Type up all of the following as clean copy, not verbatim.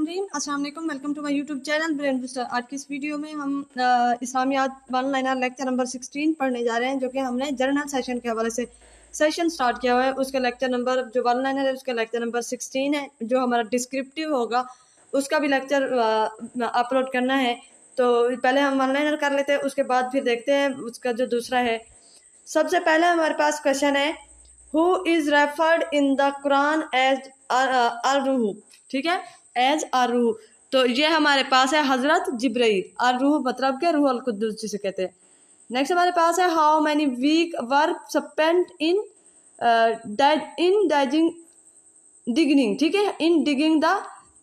अस्सलाम वालेकुम, welcome to my YouTube channel brain booster. आज की इस वीडियो में हम इस्लामियात वन लाइनर लेक्चर नंबर 16 पढ़ने जा रहे हैं, जो कि हमने जर्नल सेशन के हवाले से सेशन स्टार्ट किया हुआ है। उसका लेक्चर नंबर जो वन लाइनर है उसका लेक्चर नंबर 16 है। जो हमारा डिस्क्रिप्टिव होगा उसका भी लेक्चर अपलोड करना है। तो पहले हम वन लाइनर कर लेते हैं, उसके बाद फिर देखते हैं उसका जो दूसरा है। सबसे पहले हमारे पास क्वेश्चन है, who is referred in the Quran as अर-रूह। ठीक है, एज अर-रूह। तो ये हमारे पास है हजरत जिब्राइल। अर-रूह मतलब के रूह अल कुद्दुस जिसे कहते हैं। नेक्स्ट हमारे पास है, how many week verb spent in digging. ठीक है, इन डिगिंग द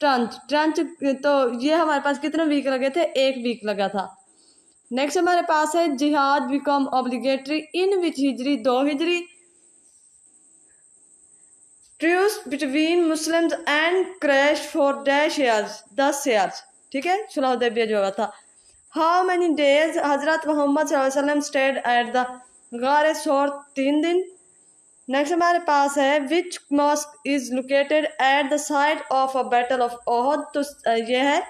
ट्रंच। तो ये हमारे पास कितने वीक लगे थे? 1 वीक लगा था। नेक्स्ट हमारे पास है, जिहाद बिकम ऑब्लिगेटरी इन विच हिजरी, 2 हिजरी। Truce between Muslims and Quraysh for dash years, 10 years. ठीक है, सुलह हुदैबिया जो हुआ था। How many days Hazrat Muhammad सल्लल्लाहु अलैहि वसल्लम स्टेड एट द गार सौर, 3 दिन। नेक्स्ट हमारे पास है, which mosque is located at the site of a battle of Uhud. तो ये है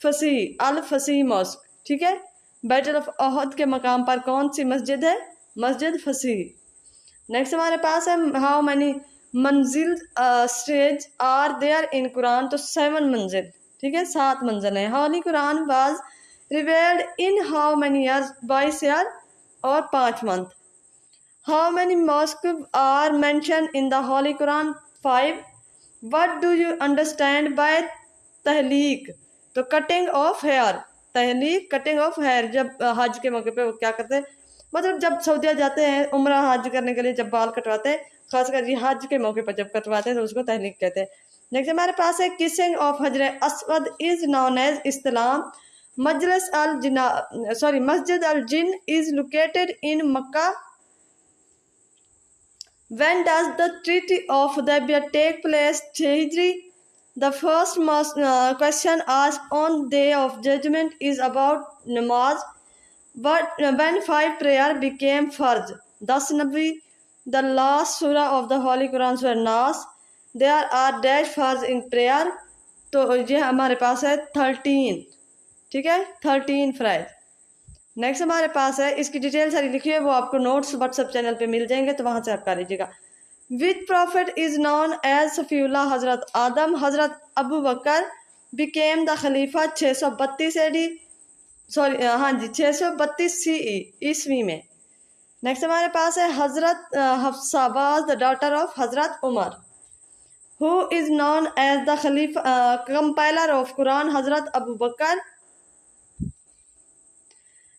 फसी, अल फसी मॉस्क। ठीक है, बैटल ऑफ ओहद के मकाम पर कौन सी मस्जिद है? मस्जिद फसी। नेक्स्ट हमारे पास है, हाउ मैनी मंजिल stage are there in Quran. तो 7 मंजिल। ठीक है, 7 मंजिल है। Holy Quran was revealed in how many years, 22 year और 5 month. How many mosque are mention in the holy Quran? 5। What do you understand by तहलीक? तो कटिंग ऑफ हेयर। तहलीक कटिंग ऑफ हेयर। जब हज के मौके पे वो क्या करते हैं, मतलब जब सऊदिया जाते हैं उम्रा हज करने के लिए, जब बाल कटवाते हैं, खासकर ये हज के मौके पर जब कटवाते हैं तो उसको तहलीक कहते हैं। नेक्स्ट हमारे पास है, किसिंग ऑफ हजर अस्वद इज नोन एज इस्लाम। मस्जिद अल जिन is located in Mecca. When does the Treaty of Hudaybiyah take place? Hijri. The first question asked on Day of Judgment is about namaz. But when 5 prayer became farz, 10 Nabi. The last surah of the Holy Quran surah Nas. There are dash farz in prayer. तो ये हमारे पास है 13। ठीक है, 13 fries. Next हमारे पास है, इसकी डिटेल सारी लिखी है, वो आपको नोट्स व्हाट्सएप चैनल पे मिल जाएंगे, तो वहां से आप कर लीजिएगा। Which prophet is known as सफीउल्लाह? हजरत आदम। हजरत अबू बकर बिकेम द खलीफा 632 एडी, सॉरी हाँ जी 632 CE ईस्वी में। नेक्स्ट हमारे पास है, हजरत हफ्सा वाज द डॉटर ऑफ हजरत उमर। Who is known as the खलीफा कंपाइलर ऑफ कुरान? हजरत अबू बकर।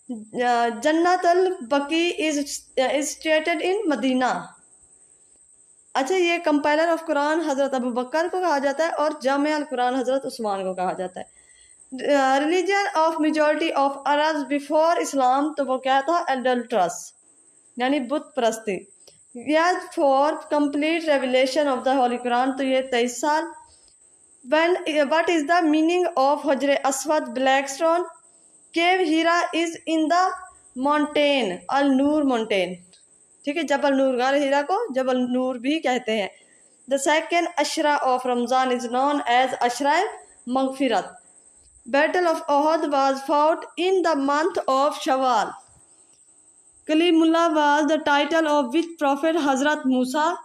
जन्नत अल बकी इज स्टेटेड इन मदीना। अच्छा, ये कंपाइलर ऑफ कुरान हजरत अबू बकर को कहा जाता है और जामे अल कुरान हजरत उस्मान को कहा जाता है। Religion of majority of Arabs before Islam, तो वो क्या था? एडल्ट्रस, यानी बुत परस्ती। याद for complete revelation of the holy Quran, तो ये 23 साल। What is the meaning of हजर Aswad black stone? Cave Hira is in the mountain al Noor mountain. ठीक है, जबल नूर, गार हीरा को जबल नूर भी कहते हैं। द सेकेंड अशरा of Ramzan is known as अशरा मगफिरत। Battle of Uhud was fought in the month of Shawwal. Kalimullah was the title of which prophet? Hazrat Musa.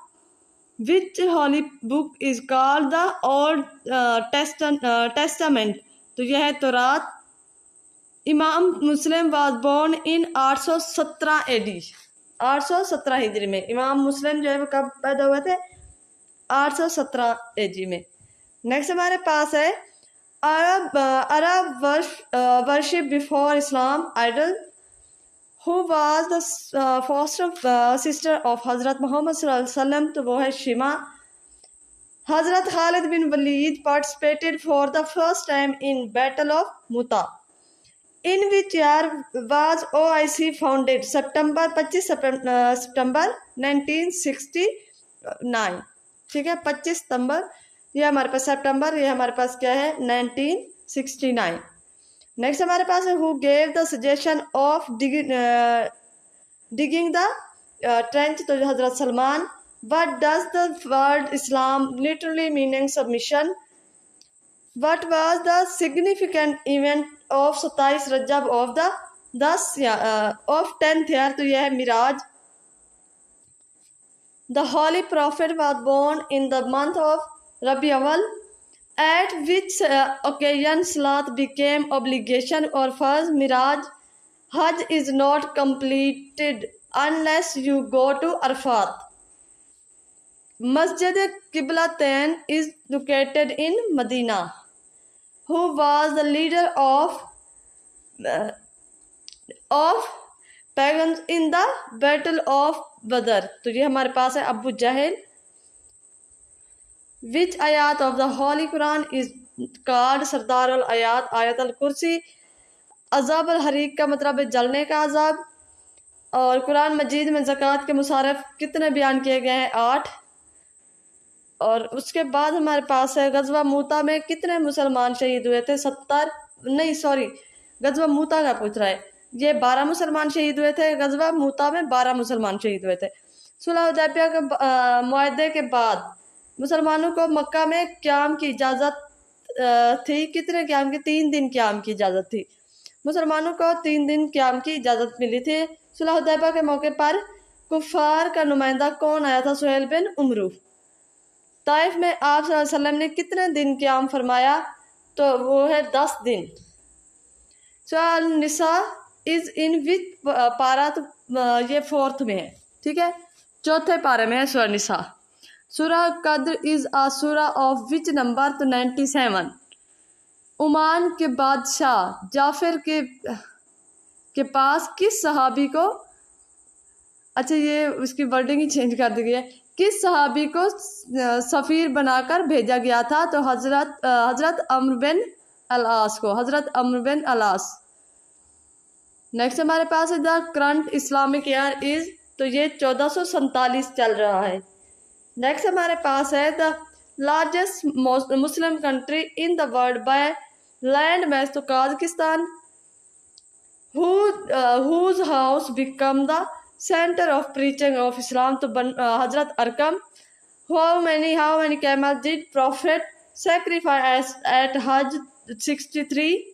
Which holy book is called the old testament? तो यह है Taurat. Imam Muslim was born in 817 AD, 817 हिजरी में। Imam मुस्लिम जो है वो कब पैदा हुए थे? 817 एडी में। नेक्स्ट हमारे पास है, Arab worship before Islam idol. Who was the foster sister of Hazrat Muhammad सल्लल्लाहु अलैहि वसल्लम? तो वो है Shima. Hazrat Khalid bin Walid participated for the first time in battle of Mutah. In which year was OIC founded? सितंबर 25 सितंबर 1969। ठीक है, 25 सितंबर, ये हमारे पास सितंबर, ये हमारे पास क्या है? 1969। नेक्स्ट हमारे पास है, who gave the suggestion of digging the trench? तो हजरत Salman. What does the word Islam literally meaning? Submission. What was the significant event of 27 रजब of the 10th year? तो यह है Miraj. The Holy Prophet was born in the month of Rabi Awal, at which occasion Salat became obligation or farz. Miraj. Hajj is not completed unless you go to Arfat. Masjid Qiblatain is located in Medina. Who was the leader of pagans in the battle of Badr? तो ये हमारे पास है अबू जहल. Which ayat of the Holy Quran is called सरदार अल आयात? आयत अल कुर्सी. अज़ाब अल हरीक का मतलब है जलने का अज़ाब. और कुरान मजीद में ज़कात के मुसारफ कितने बयान किए गए हैं? 8. और उसके बाद हमारे पास है गज़वा मूता में कितने मुसलमान शहीद हुए थे? 70 नहीं सॉरी गज़वा मूता का पूछ रहा है. ये 12 मुसलमान शहीद हुए थे. गज़वा मूता में 12 मुसलमान शहीद हुए थे. सुलह हुदैबिया के मुआहदे के बाद मुसलमानों को मक्का में क़याम की इजाज़त थी. कितने क़याम की? 3 दिन क़याम की इजाज़त थी. मुसलमानों को 3 दिन क़याम की इजाज़त मिली थी. सुलह हुदैबिया के मौके पर कुफ़ार का नुमाइंदा कौन आया था? सुहेल बिन उमरू. ताइफ में आप सल्लल्लाहु अलैहि वसल्लम ने कितने दिन क़याम फरमाया? तो वो है 10 दिन. सूरह निसा इज़ इन विच पारा? तो ये 4th में है. ठीक है, 4थे पारे में है सूरह निसा. सूरह कद्र इज़ आ सूरह ऑफ विच नंबर? तो 97. ओमान के बादशाह जाफर के पास किस सहाबी को, अच्छा ये उसकी वर्डिंग ही चेंज कर दी गई है, किस सहाबी को सफ़ीर बनाकर भेजा गया था? तो हज़रत अम्र बिन अल-आस को. हज़रत अम्र बिन अल-आस. नेक्स्ट हमारे पास है the current Islamic year is, तो ये 1447 चल रहा है. नेक्स्ट हमारे पास है the largest Muslim country in the world by land mass, तो Kazakhstan. whose house become the center of preaching of Islam? तो हजरत Arkham. how many camels did Prophet sacrifice at Hajj? 63.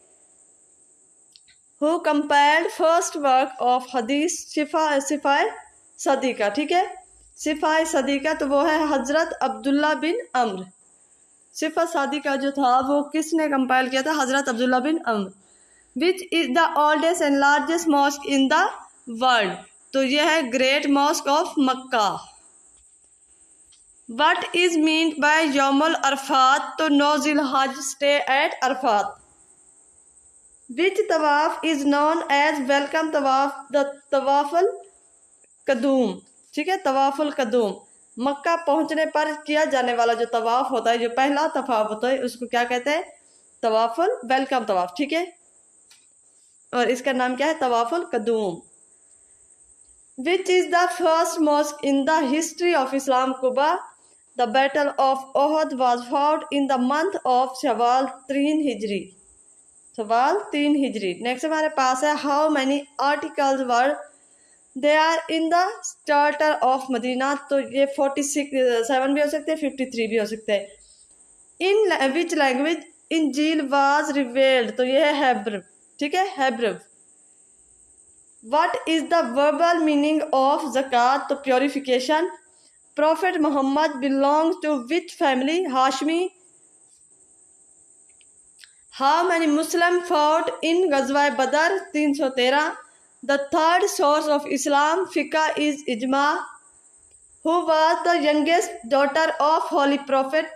who compiled first work of hadith? सिफाई सदीका. ठीक है, सिफाई सदीका तो वो है हजरत Abdullah bin अम्र. सिफा सदीका जो था वो किसने कंपाइल किया था? Hazrat Abdullah bin Amr. Which is the oldest and largest mosque in the world? तो ये है great mosque of Mecca. What is meant by Yaumul Arafat? तो 9 Zilhaj stay at Arafat. Which तवाफ इज़ नोन एज वेलकम तवाफ? द तवाफुल कदूम. ठीक है, तवाफुल कदूम. मक्का पहुंचने पर किया जाने वाला जो तवाफ होता है, जो पहला तवाफ होता है, उसको क्या कहते हैं? तवाफुल वेलकम तवाफ. ठीक है, और इसका नाम क्या है? तवाफुल कदूम. Which is the first mosque in the history of Islam? Quba. The battle of Uhud was fought in the month of Shawwal 3 हिजरी. शवाल 3 हिजरी. नेक्स्ट हमारे पास है how many articles were they are in the charter of Medina? तो ये 47 भी हो सकते हैं, 53 भी हो सकते हैं. In which language Injil was revealed? तो ये है हेब्रू. ठीक है, Hebrew. What is the verbal meaning of ज़कात? तो purification. Prophet Muhammad belongs to which family? Hashmi. How many Muslim fought in गज़वा Badr? 313. The third source of Islam fiqh is ijma. Who was the youngest daughter of Holy Prophet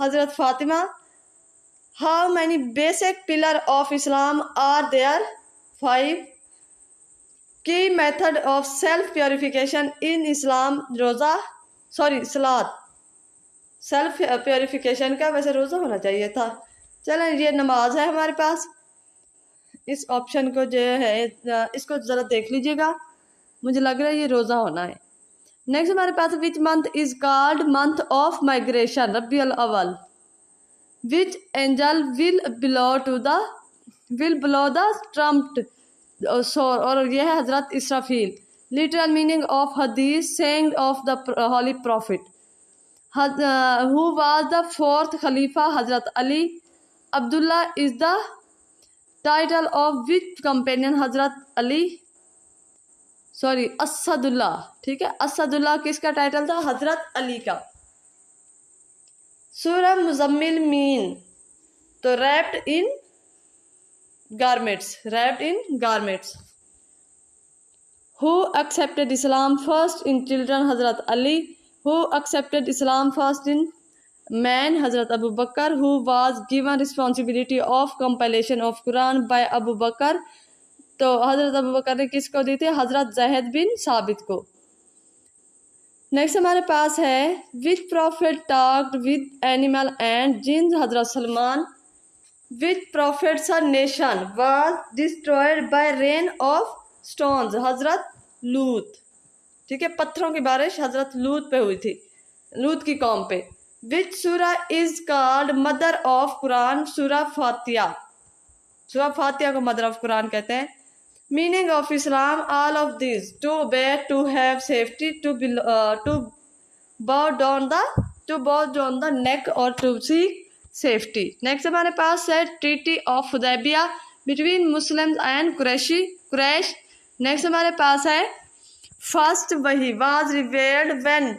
Hazrat Fatima. How many basic pillars of Islam are there? 5. Key method of self purification in Islam? Salat. Self purification का वैसे रोज़ा होना चाहिए था. चलें, ये नमाज है हमारे पास. इस ऑप्शन को जो है इसको ज़रा देख लीजिएगा, मुझे लग रहा है ये रोज़ा होना है. नेक्स्ट हमारे पास which month is called month of migration? Rabi al Awwal. Which angel will blow the trumpet? और यह है Hazrat Israfil. Literal meaning of हदीस saying of the holy prophet. Who was the fourth Khalifa? Hazrat Ali. Abdullah is the title of which companion? Hazrat Ali. Sorry Asadullah, ठीक है, असदुल्ला किसका title था? हजरत Ali का। सूरह मुजम्मिल मीन तो wrapped in garments, wrapped in garments. Who accepted Islam first in children? Hazrat Ali. Who accepted Islam first in man? Hazrat Abu Bakr. Who was given responsibility of compilation of Quran by Abu Bakr? तो हजरत अबू बकर ने किसको दी थी? हजरत Zaid बिन साबित को। Next हमारे पास है which prophet talked with animal and jinns? Hazrat Salman. Which prophet's a nation was destroyed by rain of stones? Hazrat Lut, ठीक है, पत्थरों की बारिश हजरत लूत पे हुई थी, लूत की कौम पे। विच सूरा is called mother of Quran? सूरा फातिहा। सूरा फातिहा को मदर ऑफ कुरान कहते हैं। Meaning of Islam? All of this, to obey, to have safety, to bow down the neck और टू सीक सेफ्टी। नेक्स्ट हमारे पास है treaty of Hudaybiya between Muslims and Quraysh. Next हमारे पास है first वही वाज रिवेल्ड व्हेन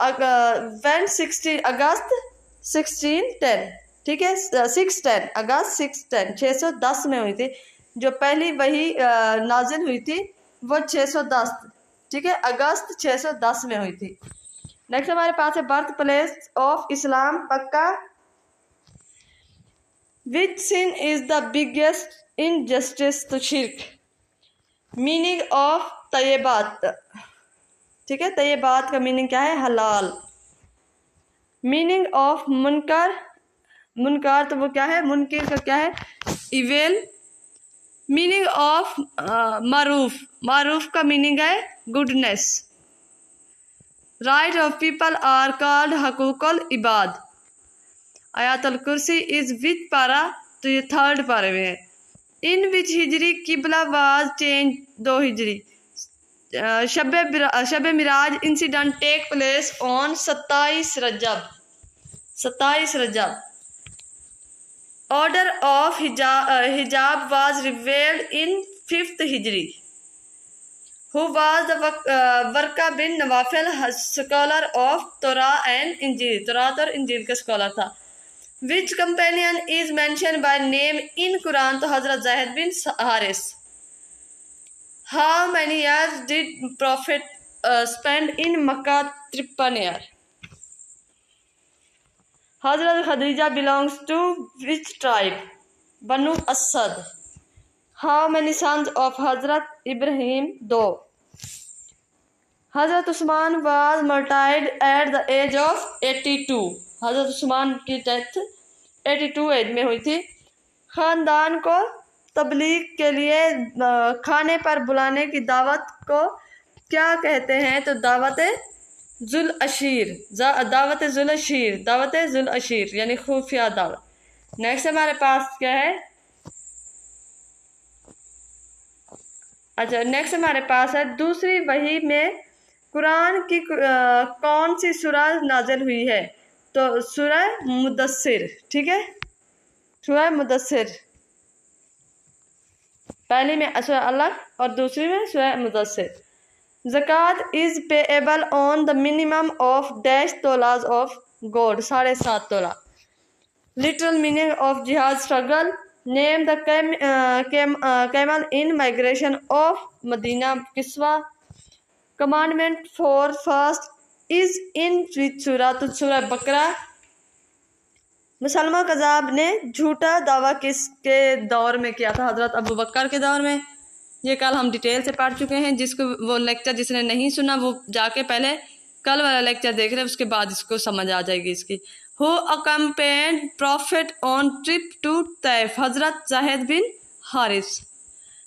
16 अगस्त 1610, ठीक है, 610 अगस्त 610 में हुई थी। जो पहली वही नाजिल हुई थी वो 610, ठीक है, अगस्त 610 में हुई थी। नेक्स्ट हमारे पास है birth place of Islam Mecca. Which sin is the biggest injustice? तो शिर्क। मीनिंग ऑफ तय्यबात, ठीक है, तय्यबात का मीनिंग क्या है? हलाल। मीनिंग ऑफ मुनकर? मुनकर तो वो क्या है? मुनकर का क्या है? इवेल। मीनिंग ऑफ मारूफ? मारूफ का मीनिंग है goodness. Right of people are called हकूकुल इबाद। आयतुल कुर्सी इज विच पारा? तो ये 3rd पारे में है। इन विच हिजरी किबला वाज चेंज? 2 हिजरी। शब मिराज incident take place on 27 Rajab. 27 Rajab. Order of हिजाब वाज रिवेल्ड इन 5th हिजरी। Who was the Waraqa bin Nawfal? Scholar of Torah and Injil, Taurat और इंजील का स्कॉलर था। Which companion is mention by name in Quran? तो Hazrat Zaid bin Haris. How many years did prophet spend in Mecca? 53 year. Hazrat Khadija belongs to which tribe? Banu Asad. How many sons of Hazrat Ibrahim? 2। Hazrat Usman was martyred at the age of 82। Hazrat Usman की death 82 as में हुई थी। ख़ानदान को तबलीग के लिए खाने पर बुलाने की दावत को क्या कहते हैं? तो दावत जुल अशीर, दावत जुल अशीर, दावत जुल अशीर यानी खुफिया दावत। नेक्स्ट हमारे पास क्या है? अच्छा, नेक्स्ट हमारे पास है दूसरी वही में कुरान की कौन सी सूरा नाजिल हुई है? तो सूरह मुदस्सिर, ठीक है, सूरह मुदस्सिर। पहली में सूरह अलग और दूसरी में सूरह मुदस्सिर। ज़कात is payable on the minimum of dash tolas of gold, 7.5 tola. Literal meaning of जिहाद struggle. Name the camel in migration of Medina Qaswa. Commandment for first is in which सूरा? तो सूरह बकरा। मुसलमा कज़ाब ने झूठा दावा किसके दौर में किया था? हज़रत अबू बकर के दौर में। ये कल हम डिटेल से पढ़ चुके हैं। जिसको वो लेक्चर जिसने नहीं सुना वो जाके पहले कल वाला लेक्चर देख रहे, उसके बाद इसको समझ आ जाएगी इसकी। Who accompanied prophet on trip to Taif? Hazrat Zaid bin Haris.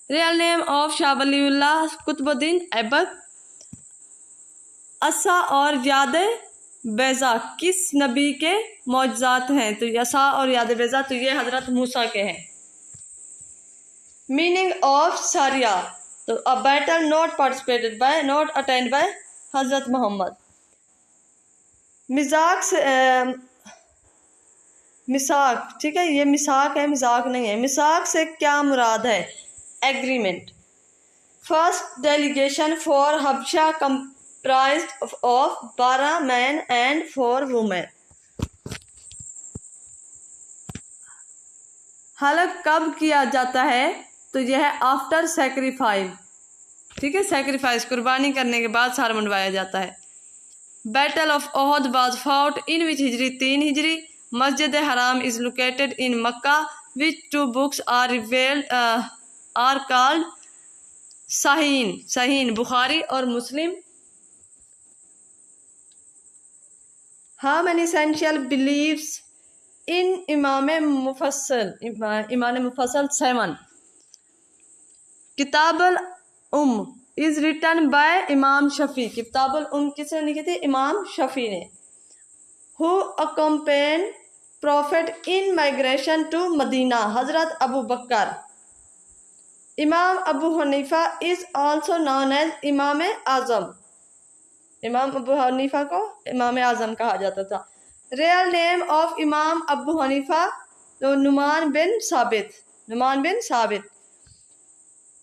Real name of Shah Waliullah Qutbuddin Aibak. असा और याद बेज़ा किस नबी के मौजज़ात हैं? तो असा और याद बेज़ा तो ये हजरत मूसा के हैं। मीनिंग ऑफ सारिया? तो a battle not participated by, not attend by हजरत मोहम्मद। मिजाक से मिसाक, ठीक है, ये मिसाक है, मिजाक नहीं है। मिसाक से क्या मुराद है? Agreement. First delegation for Habsha comprised of 12 man and 4 women. हलक कब किया जाता है? तो यह है आफ्टर सेक्रीफाइस, ठीक है, सेक्रीफाइस कुर्बानी करने के बाद सार मंडवाया जाता है। Battle of Uhud was fought in which हिजरी 3 हिजरी। Masjid Haram is located in Mecca which 2 books are revealed are called Sahih, Sahih Bukhari और Muslim. How many essential believes in Imam Mufassal, Imam Mufassal 7। Kitabul is written by Imam Shafi. Kitabul किसने लिखी थी? Imam Shafi ने। Who accompany prophet in migration to Medina? Hazrat Abu Bakr. Imam Abu Hanifa is also known as इमाम आजम। इमाम Abu Hanifa को इमाम आजम कहा जाता था। रियल नेम ऑफ इमाम अबू हनीफा तो नुमान बिन साबित, Numan bin Sabit.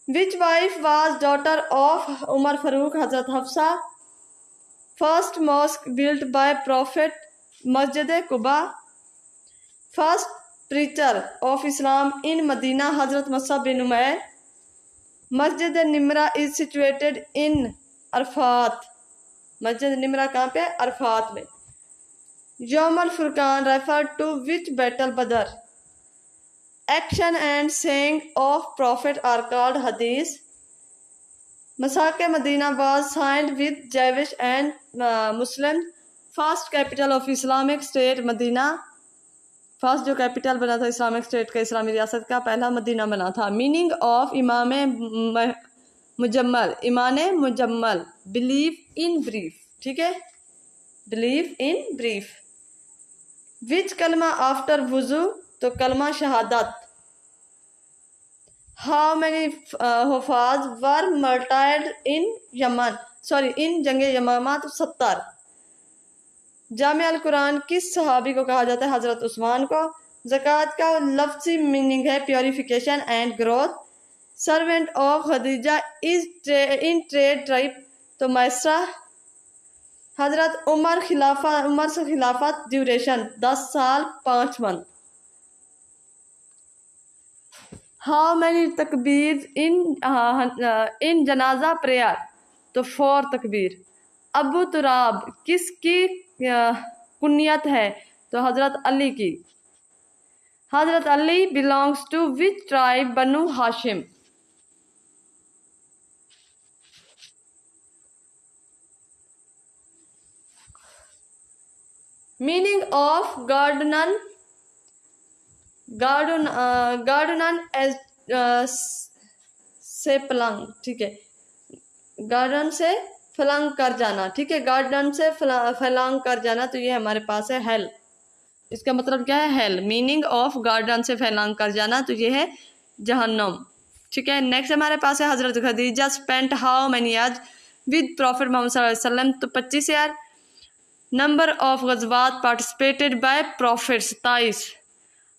Which wife was daughter of Umar Farooq? Hazrat Hafsa. First mosque built by prophet? Masjid Quba. First preacher of Islam in Medina? Hazrat Musab bin Umair. Masjid Nimra is situated in Arafat. Masjid Nimra कहाँ पे? Arafat में। Yaumul Furqan refer to which battle? Badr. Action and saying of prophet are called हदीस। मसाके Medina was signed with Jewish and Muslim. First capital of Islamic state Medina. First जो capital बना था Islamic state का, इस्लामी रियासत का, पहला Medina बना था। मीनिंग ऑफ इमाम मुजम्मल, इमाम मुजम्मल, बिलीव इन ब्रीफ, ठीक है, बिलीव इन ब्रीफ। विच कलमा आफ्टर वुजू? तो कलमा शहादत। हाउ मैनी हुफाज were martyred in Yemen, sorry in जंगे यमामा? तो 70। जामे अल कुरान किस सहाबी को कहा जाता है? हजरत उस्मान को। ज़कात का लफ्ज़ी मीनिंग है purification and growth. Servant of Khadija is in trade tribe? तो मैसरा। हजरत उमर से खिलाफत ड्यूरेशन 10 साल 5 मंथ। हाउ मैनी तकबीर इन जनाजा प्रेयर? तो 4 तकबीर। अबू तुराब किसकी कुनियत है? तो हजरत अली की। Hazrat Ali belongs to which tribe? Banu Hashim. Meaning of गार्डनन? गार्डनन एज से पलंग, ठीक है, गार्डन से फलंग कर जाना, ठीक है, गार्डन से फलंग कर जाना। तो ये हमारे पास है हेल। इसका मतलब क्या है? हेल। मीनिंग ऑफ गार्डन से फलंग कर जाना, तो ये है जहन्नम, ठीक है। नेक्स्ट हमारे पास है Hazrat Khadija spent how many years with prophet Muhammad सल्लल्लाहु अलैहि वसल्लम? तो 25 ईयर। नंबर ऑफ गज़वात participated by prophet 27।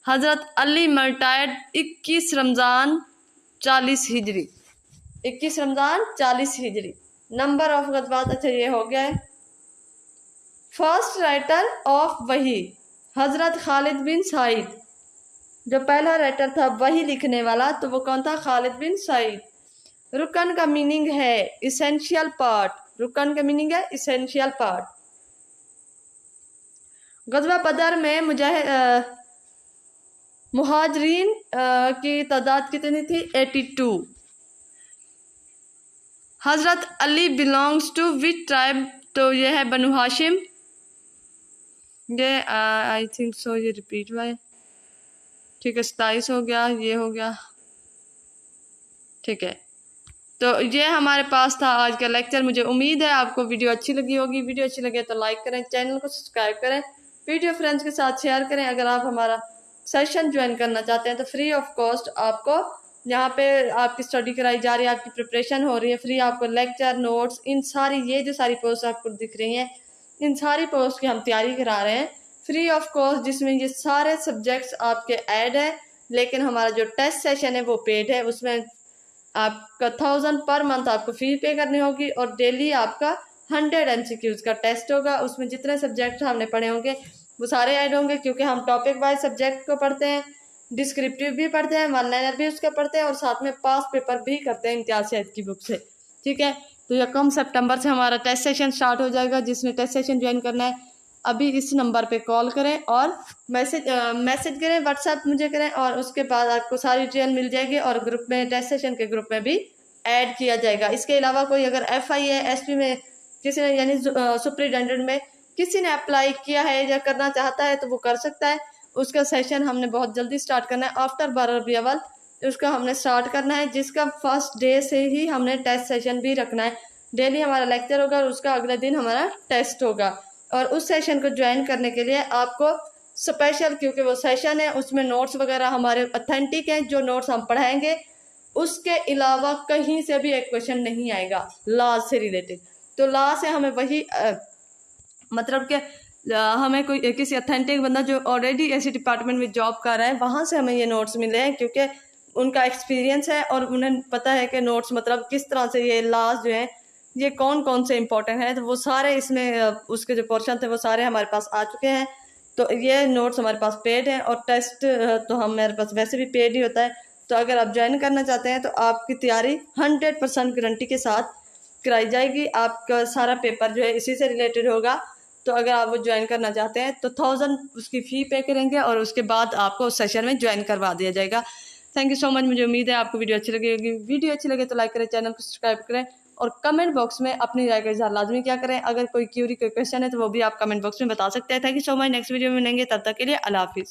Hazrat Ali martyred 21 Ramzan 40 हिजरी, 21 रमज़ान 40 हिजरी। नंबर ऑफ गज़वात, अच्छा ये हो गया है। फर्स्ट राइटर ऑफ वही? हजरत खालिद बिन सईद। जो पहला राइटर था वही लिखने वाला, तो वो कौन था? खालिद बिन सईद। रुकन का मीनिंग है इसेंशियल पार्ट। रुकन का मीनिंग है इसेंशियल पार्ट। गज़वा बदर में मुहाजिरीन की तादाद कितनी थी? 82। हजरत Ali belongs to which tribe? तो ये है बनु हाशिम। ये आई थिंक सो ये रिपीट हुआ है, ठीक है, 27 हो गया, ये हो गया, ठीक है। तो ये हमारे पास था आज का लेक्चर। मुझे उम्मीद है आपको वीडियो अच्छी लगी होगी। वीडियो अच्छी लगे तो लाइक करें, चैनल को सब्सक्राइब करें, वीडियो फ्रेंड्स के साथ शेयर करें। अगर आप हमारा सेशन ज्वाइन करना चाहते हैं तो फ्री ऑफ कॉस्ट आपको यहाँ पे आपकी स्टडी कराई जा रही है, आपकी प्रिपरेशन हो रही है फ्री। आपको लेक्चर नोट्स इन सारी ये जो सारी पोस्ट आपको दिख रही हैं इन सारी पोस्ट की हम तैयारी करा रहे हैं फ्री ऑफ कॉस्ट, जिसमें ये सारे सब्जेक्ट्स आपके ऐड है। लेकिन हमारा जो टेस्ट सेशन है वो पेड है, उसमें आपका 1000 पर मंथ आपको फी पे करनी होगी और डेली आपका 100 MCQs का टेस्ट होगा। उसमें जितने सब्जेक्ट हमने पढ़े होंगे वो सारे ऐड होंगे, क्योंकि हम टॉपिक वाइज सब्जेक्ट को पढ़ते हैं, डिस्क्रिप्टिव भी पढ़ते हैं, वन लाइनर भी उसका पढ़ते हैं और साथ में पास पेपर भी करते हैं इम्तियाज शहीद की बुक से। ठीक है, तो यकम सितंबर से हमारा टेस्ट सेशन स्टार्ट हो जाएगा। जिसने टेस्ट सेशन ज्वाइन करना है अभी इस नंबर पे कॉल करें और मैसेज करें, व्हाट्सएप मुझे करें और उसके बाद आपको सारी डिटेल मिल जाएगी और ग्रुप में, टेस्ट सेशन के ग्रुप में भी ऐड किया जाएगा। इसके अलावा कोई अगर FI है, SP में किसी ने यानी सुपरिटेंडेंट में किसी ने अप्लाई किया है या करना चाहता है तो वो कर सकता है। उसका सेशन हमने बहुत जल्दी स्टार्ट करना है, आफ्टर 12 रबीउल अव्वल उसका हमने स्टार्ट करना है, जिसका फर्स्ट डे से ही हमने टेस्ट सेशन भी रखना है। डेली हमारा लेक्चर होगा और उसका अगले दिन हमारा टेस्ट होगा। और उस सेशन को ज्वाइन करने के लिए आपको स्पेशल, क्योंकि वो सेशन है उसमें नोट्स वगैरह हमारे ऑथेंटिक हैं, जो नोट्स हम पढ़ाएंगे उसके अलावा कहीं से भी एक क्वेश्चन नहीं आएगा लॉ से रिलेटेड। तो लॉ से हमें वही मतलब कि हमें कोई किसी ऑथेंटिक बंदा जो ऑलरेडी ऐसी डिपार्टमेंट में जॉब कर रहा है वहाँ से हमें ये नोट्स मिले हैं, क्योंकि उनका एक्सपीरियंस है और उन्हें पता है कि नोट्स मतलब किस तरह से ये लॉज जो हैं ये कौन कौन से इंपॉर्टेंट है। तो वो सारे इसमें उसके जो पोर्शन थे वो सारे हमारे पास आ चुके हैं। तो ये नोट्स हमारे पास पेड हैं और टेस्ट तो हमारे पास वैसे भी पेड ही होता है। तो अगर आप ज्वाइन करना चाहते हैं तो आपकी तैयारी 100% गारंटी के साथ कराई जाएगी। आपका सारा पेपर जो है इसी से रिलेटेड होगा। तो अगर आप वो ज्वाइन करना चाहते हैं तो 1000 उसकी फ़ी पे करेंगे और उसके बाद आपको उस सेशन में ज्वाइन करवा दिया जाएगा। Thank you so much. मुझे उम्मीद है आपको वीडियो अच्छी लगी होगी। वीडियो अच्छी लगे तो लाइक करें, चैनल को सब्सक्राइब करें और कमेंट बॉक्स में अपनी राय का इज़हार लाजमी क्या करें। अगर कोई क्यूरी, कोई क्वेश्चन है तो वो भी आप कमेंट बॉक्स में बता सकते हैं। Thank you so much. Next video में मिलेंगे, तब तक के लिए अल्लाह हाफिज़।